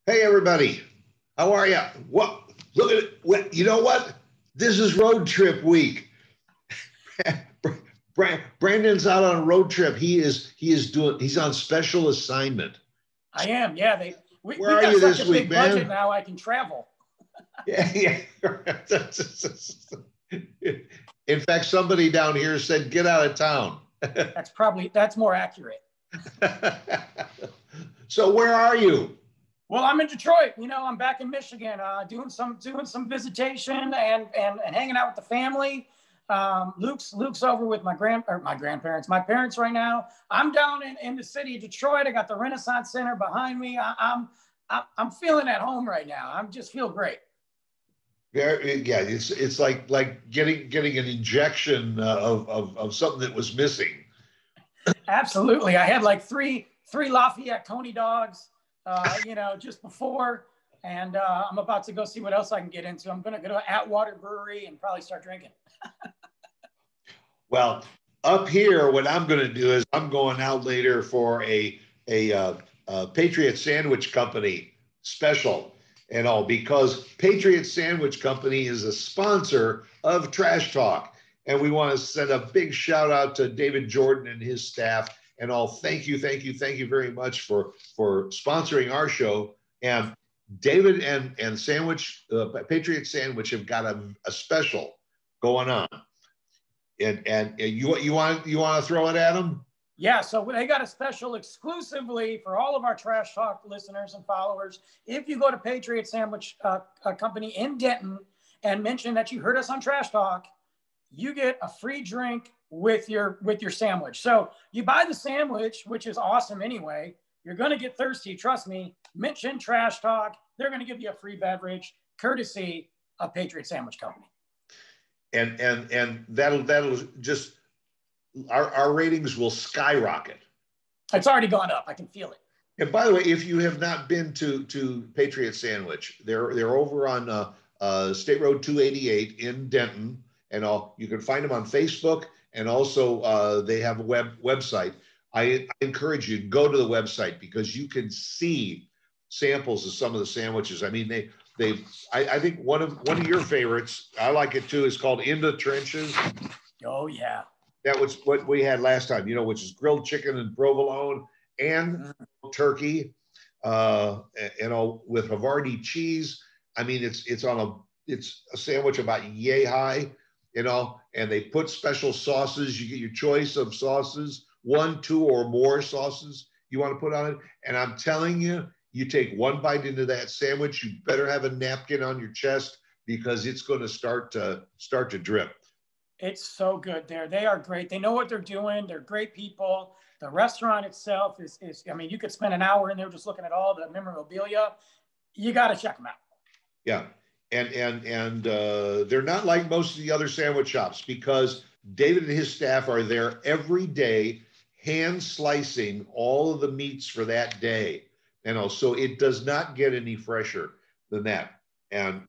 Hey everybody, how are you? What? Look at it. You know what? This is road trip week. Brandon's out on a road trip. He's on special assignment. I am. Yeah, Where we've are got you such this a week, big budget man? now. I can travel. Yeah, yeah. In fact, somebody down here said, "Get out of town." That's more accurate. So where are you? Well, I'm in Detroit. I'm back in Michigan, doing some visitation and hanging out with the family. Luke's over with my grandparents, my parents right now. I'm down in the city of Detroit. I got the Renaissance Center behind me. I'm feeling at home right now. I'm just feel great. Yeah, it's like getting an injection of something that was missing. Absolutely. I had like three Lafayette Coney dogs, just before, and I'm about to go see what else I can get into. I'm going to go to Atwater Brewery and probably start drinking. Well, up here, what I'm going to do is I'm going out later for a Patriot Sandwich Company special and all because Patriot Sandwich Company is a sponsor of Trash Talk, and we want to send a big shout out to David Jordan and his staff and all. Thank you, thank you, thank you very much for sponsoring our show. And David and Patriot Sandwich have got a special going on. And you want to throw it at them? Yeah, so they got a special exclusively for all of our Trash Talk listeners and followers. If you go to Patriot Sandwich Company in Denton and mention that you heard us on Trash Talk, you get a free drink with your sandwich. So you buy the sandwich, which is awesome anyway. You're going to get thirsty. Trust me. Mention Trash Talk. They're going to give you a free beverage, courtesy of Patriot Sandwich Company. And that'll just our ratings will skyrocket. It's already gone up. I can feel it. And by the way, if you have not been to Patriot Sandwich, they're over on State Road 288 in Denton, and all. You can find them on Facebook, and also they have a website. I encourage you to go to the website because you can see samples of some of the sandwiches. I mean, I think one of your favorites, I like it too, is called In the Trenches. Oh yeah. That was what we had last time, which is grilled chicken and provolone and turkey, with Havarti cheese. I mean, it's a sandwich about yay high, and they put special sauces. You get your choice of sauces, 1, 2, or more sauces you want to put on it. And I'm telling you, you take one bite into that sandwich, you better have a napkin on your chest because it's going to start to drip. It's so good there. They are great. They know what they're doing. They're great people. The restaurant itself is I mean, you could spend an hour in there just looking at all the memorabilia. You got to check them out. Yeah. And they're not like most of the other sandwich shops because David and his staff are there every day, hand slicing all of the meats for that day. So it does not get any fresher than that. And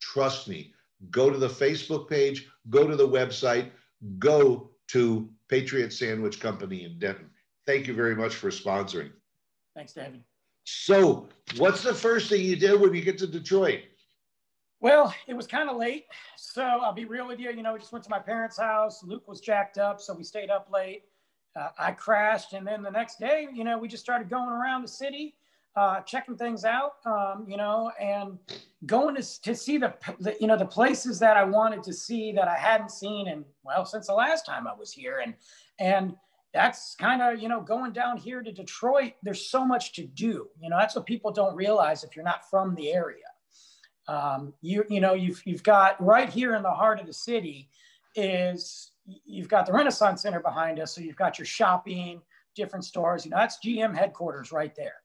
trust me, go to the Facebook page, go to the website, go to Patriot Sandwich Company in Denton. Thank you very much for sponsoring. Thanks, David. So what's the first thing you did when you get to Detroit? Well, it was kind of late. So I'll be real with you. We just went to my parents' house. Luke was jacked up, so we stayed up late. I crashed. And then the next day, we just started going around the city, checking things out, and going to see the places that I wanted to see that I hadn't seen since the last time I was here. And that's kind of, going down here to Detroit, there's so much to do. That's what people don't realize if you're not from the area. You've got right here in the heart of the city you've got the Renaissance Center behind us. So you've got your shopping, different stores, that's GM headquarters right there.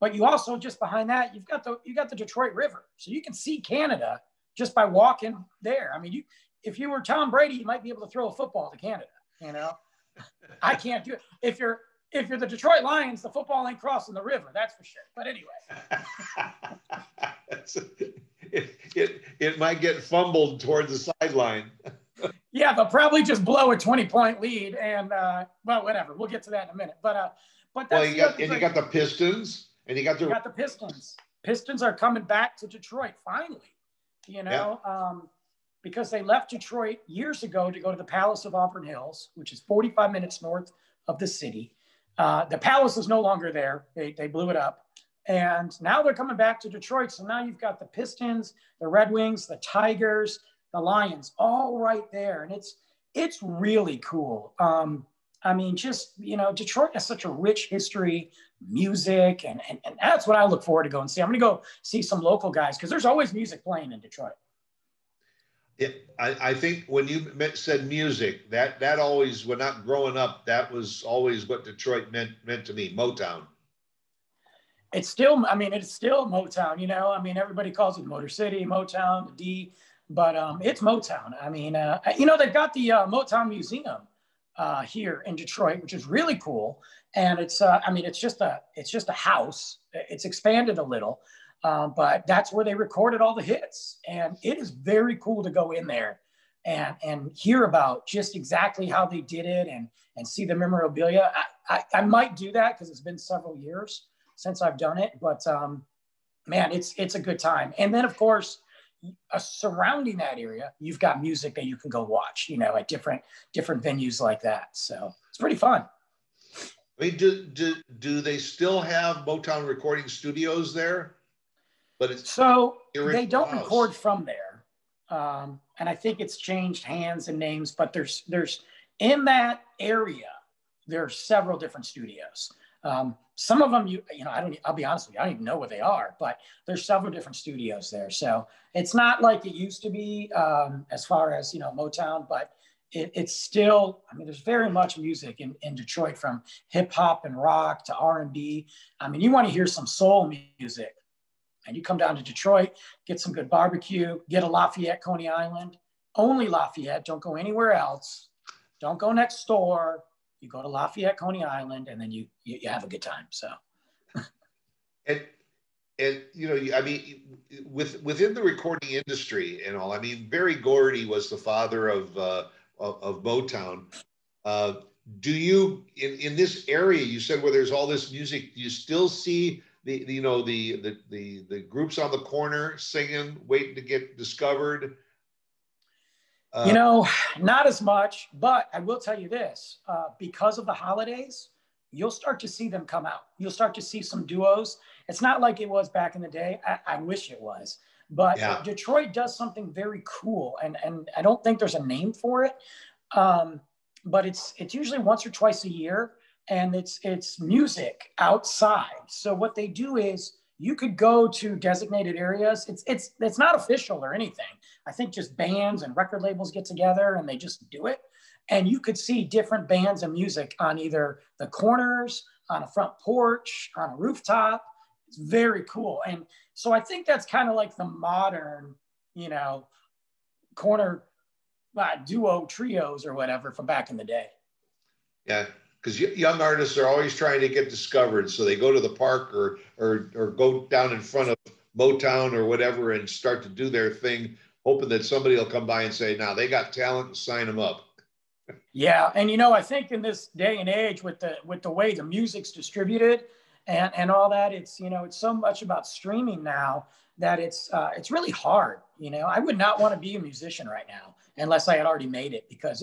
But you also, just behind that, you've got the Detroit River. So you can see Canada just by walking there. I mean, if you were Tom Brady, you might be able to throw a football to Canada, I can't do it. If you're the Detroit Lions, the football ain't crossing the river, that's for sure. But anyway. It might get fumbled toward the sideline. Yeah, they'll probably just blow a 20-point lead, and whatever. We'll get to that in a minute. But that's you got the Pistons, And you got the Pistons. Pistons are coming back to Detroit finally. Because they left Detroit years ago to go to the Palace of Auburn Hills, which is 45 minutes north of the city. The Palace is no longer there. They blew it up. And now they're coming back to Detroit. So now you've got the Pistons, the Red Wings, the Tigers, the Lions, all right there. And it's really cool. Detroit has such a rich history, music, and that's what I look forward to going and see. I'm going to go see some local guys because there's always music playing in Detroit. Yeah, I think when you said music, that always, when not growing up, that was always what Detroit meant to me, Motown. It's still Motown, everybody calls it Motor City, Motown, the D, but it's Motown. They've got the Motown Museum here in Detroit, which is really cool. And it's just a house. It's expanded a little. But that's where they recorded all the hits. And it is very cool to go in there and hear about just exactly how they did it and see the memorabilia. I might do that because it's been several years since I've done it. But man, it's a good time. And then, of course, surrounding that area, you've got music that you can go watch, at different venues like that. So it's pretty fun. I mean, do they still have Motown recording studios there? But they don't record from there, and I think it's changed hands and names. But there's in that area, there are several different studios. Some of them, I'll be honest with you, I don't even know where they are. But there's several different studios there, so it's not like it used to be as far as Motown. But it's still, there's very much music in Detroit, from hip hop and rock to R&B. You want to hear some soul music. And you come down to Detroit, get some good barbecue, get a Lafayette, Coney Island. Only Lafayette. Don't go anywhere else. Don't go next door. You go to Lafayette, Coney Island, and then you have a good time. So, and within the recording industry and all, Berry Gordy was the father of Motown. Do you in this area, you said, where there's all this music, do you still see the groups on the corner singing, waiting to get discovered? Not as much, but I will tell you this, because of the holidays, you'll start to see them come out. You'll start to see some duos. It's not like it was back in the day. I wish it was, but yeah. Detroit does something very cool. And I don't think there's a name for it. But it's usually once or twice a year. And it's music outside. So what they do is you could go to designated areas. It's not official or anything. I think just bands and record labels get together and they just do it. And you could see different bands and music on either the corners, on a front porch, on a rooftop. It's very cool. And so I think that's kind of like the modern, corner duo trios or whatever from back in the day. Yeah. Because young artists are always trying to get discovered. So they go to the park or go down in front of Motown or whatever and start to do their thing, hoping that somebody will come by and say, "Now they got talent, and sign them up." Yeah. And, I think in this day and age with the way the music's distributed and all that, it's so much about streaming now that it's really hard. I would not want to be a musician right now unless I had already made it, because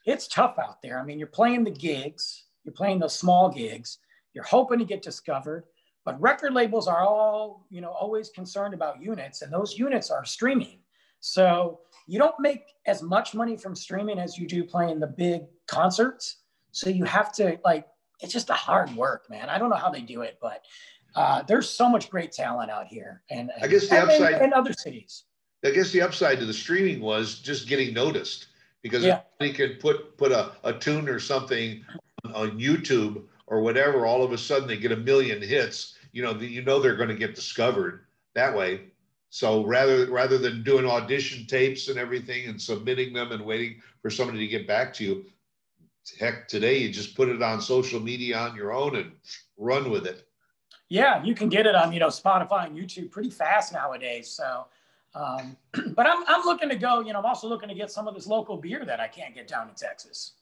it's tough out there. You're playing the gigs, you're playing those small gigs, you're hoping to get discovered, but record labels are all, always concerned about units, and those units are streaming. So you don't make as much money from streaming as you do playing the big concerts. So you have to, it's just a hard work, man. I don't know how they do it, but there's so much great talent out here. And I guess the upside in other cities. I guess the upside to the streaming was just getting noticed. Because if they could put a tune or something on YouTube or whatever, all of a sudden they get 1 million hits. They're going to get discovered that way. So rather than doing audition tapes and everything and submitting them and waiting for somebody to get back to you, heck, today you just put it on social media on your own and run with it. Yeah, you can get it on Spotify and YouTube pretty fast nowadays. So. But I'm looking to go, I'm also looking to get some of this local beer that I can't get down in Texas.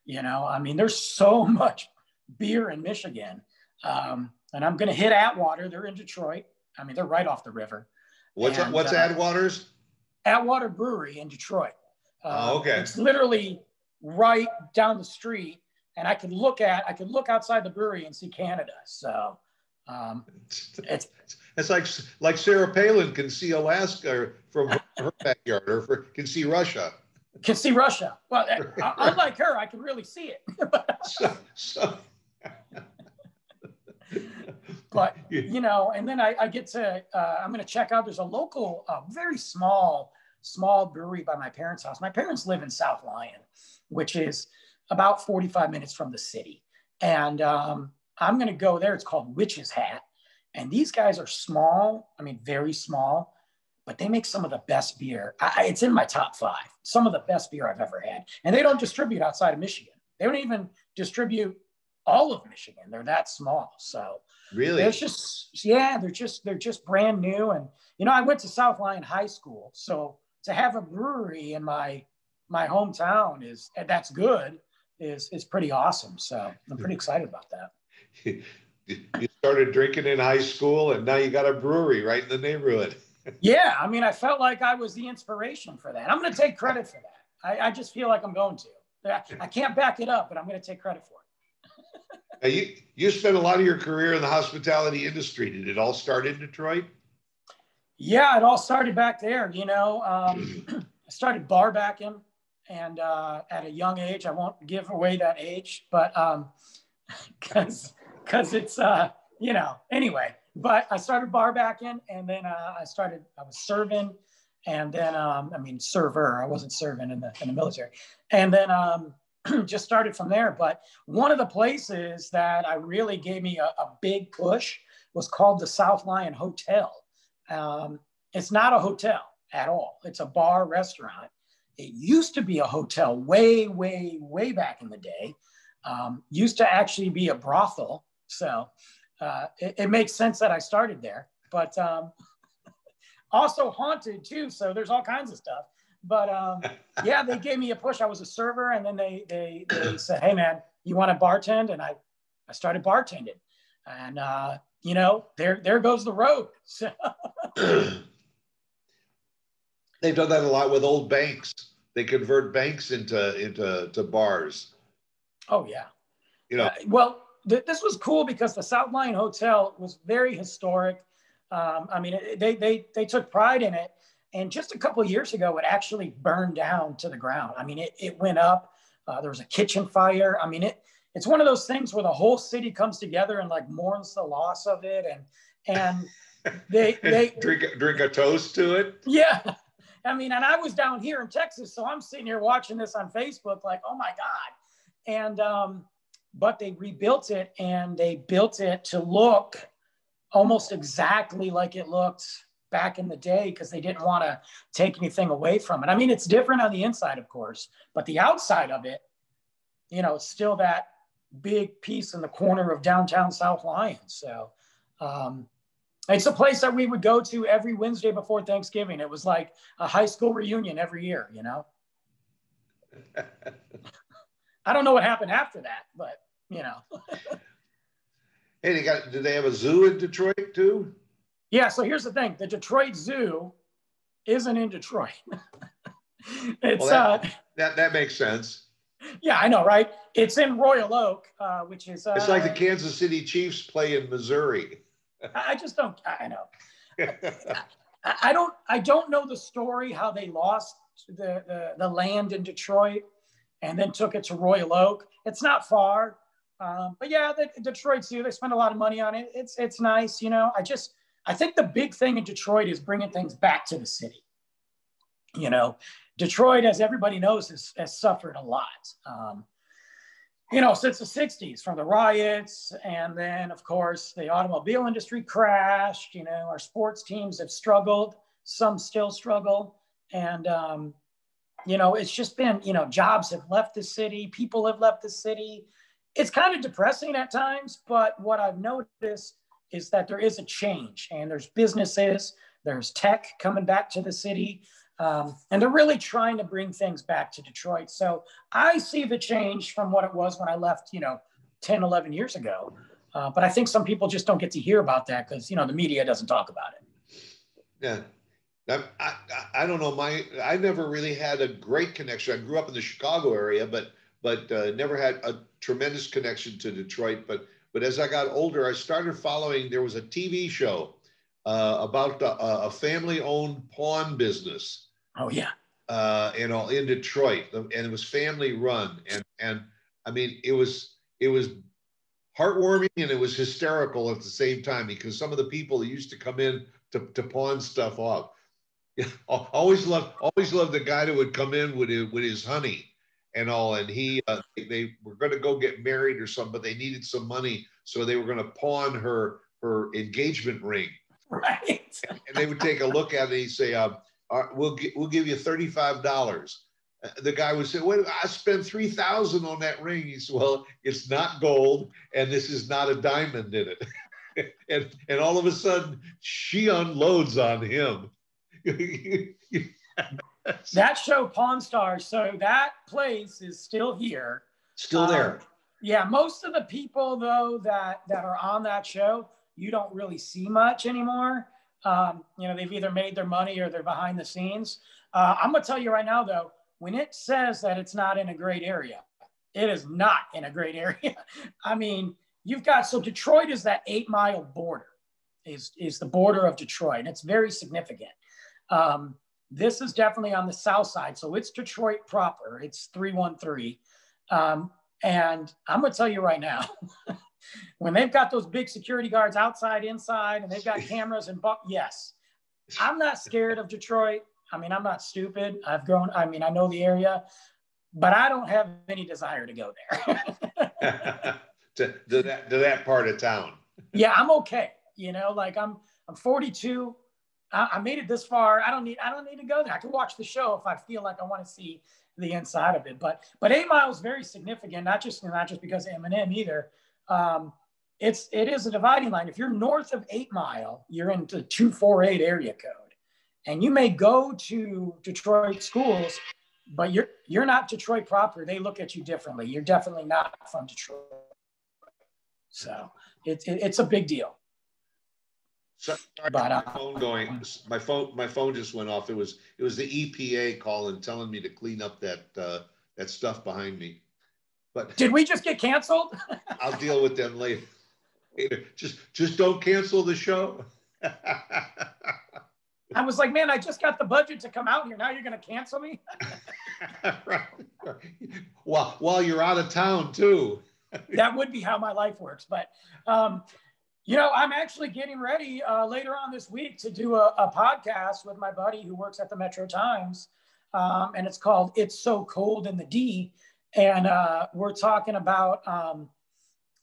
There's so much beer in Michigan. and I'm going to hit Atwater. They're in Detroit. I mean, they're right off the river. What's Atwater's? Atwater Brewery in Detroit. Okay. It's literally right down the street, and I could look outside the brewery and see Canada. So it's like Sarah Palin can see Alaska from her backyard, or can see Russia. Can see Russia. Well, unlike her, I can really see it. But, you know, and then I get to, I'm going to check out, there's a local, very small brewery by my parents' house. My parents live in South Lyon, which is about 45 minutes from the city. And I'm going to go there. It's called Witch's Hat. And these guys are small. I mean, very small, but they make some of the best beer. It's in my top 5, some of the best beer I've ever had. And they don't distribute outside of Michigan. They don't even distribute all of Michigan. They're that small. So really, they're just brand new. And, you know, I went to South Lyon High School. So to have a brewery in my hometown that's good is pretty awesome. So I'm pretty excited about that. You started drinking in high school, and now you got a brewery right in the neighborhood. Yeah, I mean, I felt like I was the inspiration for that. I'm going to take credit for that. I just feel like I'm going to. I can't back it up, but I'm going to take credit for Now it. you spent a lot of your career in the hospitality industry. Did it all start in Detroit? Yeah, it all started back there. You know, I started bar backing, and at a young age. I won't give away that age, but because it's you know, anyway. But I started bar backing, and then I was serving, and then I mean server. I wasn't serving in the military, and then just started from there. But one of the places that I really gave me a big push was called the South Lyon Hotel. It's not a hotel at all. It's a bar restaurant. It used to be a hotel way, way, way back in the day. Used to actually be a brothel. So it makes sense that I started there, but also haunted too. So there's all kinds of stuff. But yeah, they gave me a push. I was a server, and then they said, "Hey man, you want to bartend?" And I started bartending, and you know, there goes the road. So. They've done that a lot with old banks. They convert banks into bars. Oh yeah. You know. Well, this was cool because the South Lyon Hotel was very historic. I mean, they took pride in it. And just a couple of years ago, it actually burned down to the ground. I mean, it went up. There was a kitchen fire. I mean, it's one of those things where the whole city comes together and like mourns the loss of it. And they drink a toast to it. Yeah. I mean, and I was down here in Texas, so I'm sitting here watching this on Facebook like, oh my God. And, but they rebuilt it, and they built it to look almost exactly like it looked back in the day, because they didn't want to take anything away from it. I mean, it's different on the inside, of course, but the outside of it, you know, it's still that big piece in the corner of downtown South Lyon. So it's a place that we would go to every Wednesday before Thanksgiving. It was like a high school reunion every year, you know. I don't know what happened after that, but you know. Hey, did they have a zoo in Detroit too? Yeah, so here's the thing. The Detroit Zoo isn't in Detroit. It's well, that makes sense. Yeah, I know, right? It's in Royal Oak, which is it's like the Kansas City Chiefs play in Missouri. I just don't. I know. I don't know the story how they lost the land in Detroit and then took it to Royal Oak. It's not far, but yeah, the Detroit Zoo, they spend a lot of money on it. It's nice, you know. I think the big thing in Detroit is bringing things back to the city. You know, Detroit, as everybody knows, has suffered a lot. You know, since the 60s, from the riots, and then, of course, the automobile industry crashed. You know, our sports teams have struggled. Some still struggle. And, you know, it's just been, you know, jobs have left the city. People have left the city. It's kind of depressing at times. But what I've noticed is that there is a change. And there's businesses. There's tech coming back to the city. And they're really trying to bring things back to Detroit. So I see the change from what it was when I left, you know, 10, 11 years ago. But I think some people just don't get to hear about that because, the media doesn't talk about it. Yeah. I don't know. I never really had a great connection. I grew up in the Chicago area, but never had a tremendous connection to Detroit. But as I got older, I started following. There was a TV show about a family-owned pawn business. Oh yeah. In Detroit, and it was family run, and I mean it was heartwarming and it was hysterical at the same time because some of the people that used to come in to pawn stuff off. Always loved the guy that would come in with his honey and all, and they were going to go get married or something, but they needed some money, so they were going to pawn her engagement ring. Right. And they would take a look at it and he'd say, we'll give you $35. The guy would say, "Wait, I spent $3,000 on that ring." He said, "Well, it's not gold, and this is not a diamond in it." and all of a sudden, she unloads on him. That show, Pawn Stars, so that place is still here. Still there. Yeah, most of the people, though, that are on that show, you don't really see much anymore. They've either made their money or they're behind the scenes. I'm going to tell you right now, though, when it says that it's not in a great area, it is not in a great area. I mean, so Detroit is that 8-mile border, is the border of Detroit, and it's very significant. This is definitely on the south side, so it's Detroit proper. It's 313. And I'm going to tell you right now, when they've got those big security guards outside, inside, and they've got cameras yes, I'm not scared of Detroit. I mean, I'm not stupid. I know the area, but I don't have any desire to go there. to that part of town. Yeah, I'm okay. I'm 42. I made it this far. I don't need to go there. I can watch the show if I feel like I want to see the inside of it. But 8 miles is very significant, not just because of Eminem either. It is a dividing line. If you're north of 8 Mile, you're into 248 area code. And you may go to Detroit schools, but you're not Detroit proper. They look at you differently. You're definitely not from Detroit. So it's a big deal. Sorry, my phone just went off. It was the EPA calling, telling me to clean up that stuff behind me. But did we just get canceled? I'll deal with them later. Just don't cancel the show. I was like, man, I just got the budget to come out here. Now you're going to cancel me? Right. While you're out of town too. That would be how my life works. But, I'm actually getting ready later on this week to do a podcast with my buddy who works at the Metro Times. And it's called It's So Cold in the D. And we're talking about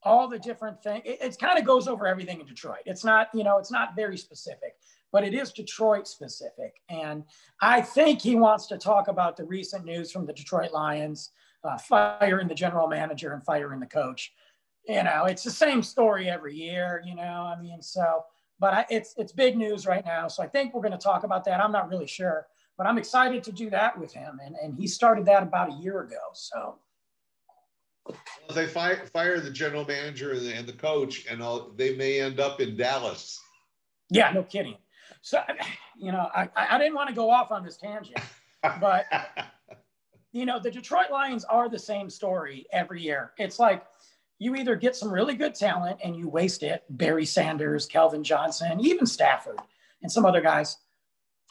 all the different things. It kind of goes over everything in Detroit. It's not, it's not very specific, but it is Detroit specific. And I think he wants to talk about the recent news from the Detroit Lions, firing the general manager and firing the coach. It's the same story every year, but it's big news right now. So I think we're going to talk about that. I'm not really sure, but I'm excited to do that with him. And he started that about a year ago. So. Well, if they fire the general manager and the coach and all, they may end up in Dallas. Yeah, no kidding. So, I didn't want to go off on this tangent, but, the Detroit Lions are the same story every year. It's like you either get some really good talent and you waste it, Barry Sanders, Kelvin Johnson, even Stafford and some other guys.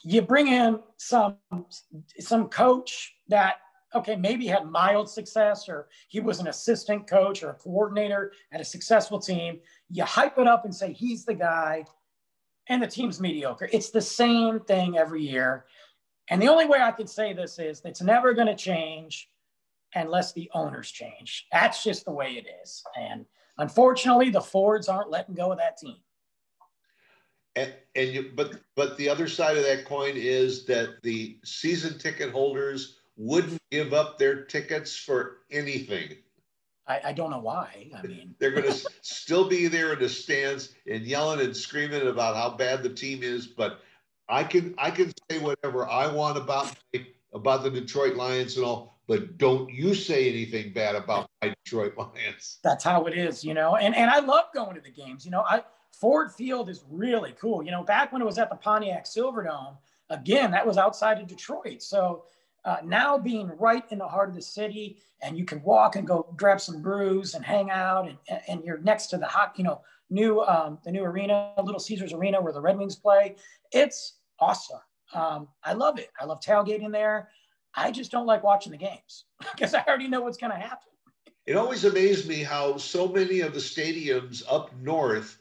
You bring in some coach that, okay, maybe had mild success, or he was an assistant coach or a coordinator at a successful team. You hype it up and say he's the guy, and the team's mediocre. It's the same thing every year. And the only way I can say this is it's never going to change unless the owners change. That's just the way it is. And unfortunately, the Fords aren't letting go of that team. But the other side of that coin is that the season ticket holders wouldn't give up their tickets for anything. I don't know why. I mean, they're going to still be there in the stands and yelling and screaming about how bad the team is. But I can say whatever I want about the Detroit Lions and all. but don't you say anything bad about my Detroit Lions. That's how it is, you know. And I love going to the games. You know, Ford Field is really cool. You know, back when it was at the Pontiac Silverdome, again, that was outside of Detroit. So now being right in the heart of the city, and you can walk and go grab some brews and hang out, and you're next to the hot, you know, the new arena, Little Caesars Arena, where the Red Wings play. It's awesome. I love it. I love tailgating there. I just don't like watching the games because I already know what's going to happen. It always amazed me how so many of the stadiums up north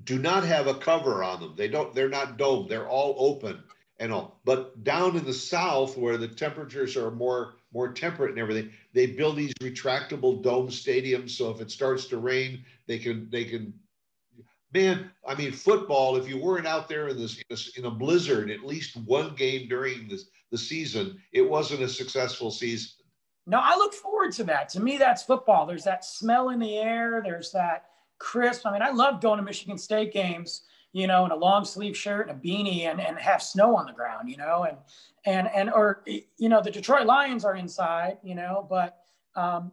do not have a cover on them. They're not domed. They're all open and all. But down in the south, where the temperatures are more temperate and everything, they build these retractable dome stadiums. So if it starts to rain, they can. Man, I mean, football. If you weren't out there in a blizzard, at least one game during the season, it wasn't a successful season. No, I look forward to that. To me, that's football. There's that smell in the air. There's that crisp. I mean, I love going to Michigan State games, you know, in a long sleeve shirt and a beanie and have snow on the ground, you know, or, you know, the Detroit Lions are inside, you know, but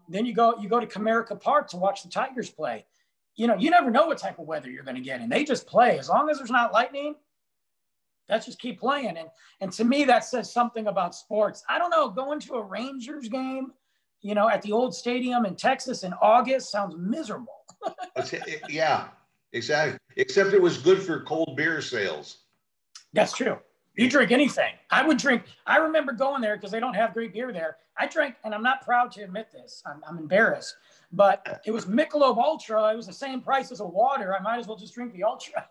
then you go to Comerica Park to watch the Tigers play. You know, you never know what type of weather you're going to get, and they just play. As long as there's not lightning, let's just keep playing. And to me, that says something about sports. I don't know, going to a Rangers game, you know, at the old stadium in Texas in August sounds miserable. Yeah, exactly. Except it was good for cold beer sales. That's true. You drink anything. I would drink. I remember going there because they don't have great beer there. I drank, and I'm not proud to admit this. I'm embarrassed. But it was Michelob Ultra. It was the same price as a water. I might as well just drink the Ultra.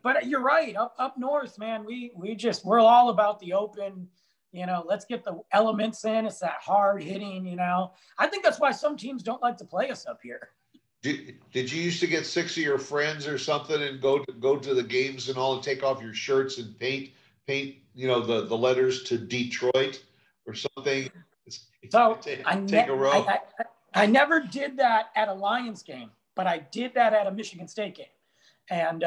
But you're right. Up north, man, we're all about the open. You know, let's get the elements in. It's that hard hitting. You know, I think that's why some teams don't like to play us up here. Did you used to get 6 of your friends or something and go to the games and all, and take off your shirts and paint you know, the letters to Detroit or something? So take a row. I never did that at a Lions game, but I did that at a Michigan State game, and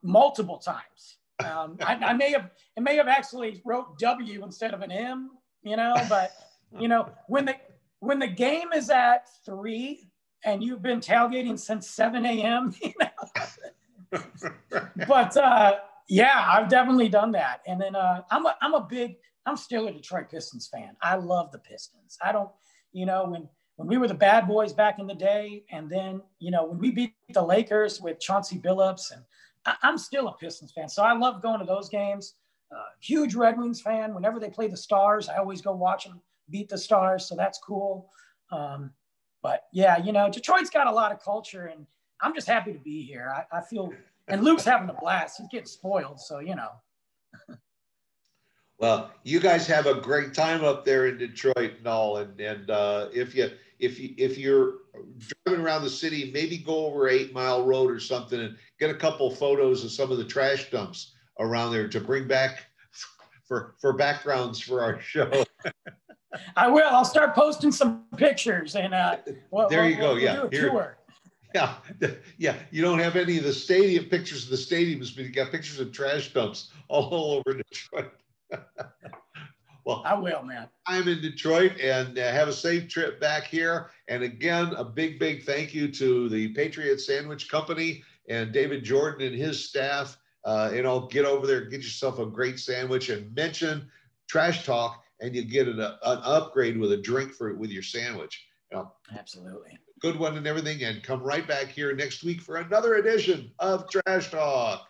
multiple times. I may have actually wrote W instead of an M, you know. But you know, when the game is at 3 and you've been tailgating since 7 a.m., you know. But yeah, I've definitely done that. And then I'm still a Detroit Pistons fan. I love the Pistons. I don't, you know, when we were the bad boys back in the day, and then, you know, when we beat the Lakers with Chauncey Billups, and I'm still a Pistons fan. So I love going to those games. Huge Red Wings fan. Whenever they play the Stars, I always go watch them beat the Stars. So that's cool. But yeah, you know, Detroit's got a lot of culture, and I'm just happy to be here. I feel, and Luke's having a blast. He's getting spoiled. So, you know. Well, you guys have a great time up there in Detroit and all. And if you're driving around the city, maybe go over 8 Mile Road or something and get a couple photos of some of the trash dumps around there to bring back for backgrounds for our show. I will. I'll start posting some pictures, and there you go. We'll do a tour. Yeah. You don't have any of the stadium pictures of the stadiums, but you got pictures of trash dumps all over Detroit. Well, I will, man. I'm in Detroit, and have a safe trip back here. And again, a big thank you to the Patriot Sandwich Company and David Jordan and his staff. You know, get over there, get yourself a great sandwich, and mention Trash Talk, and you get an upgrade with a drink with your sandwich. You know, absolutely. Good one and everything. And come right back here next week for another edition of Trash Talk.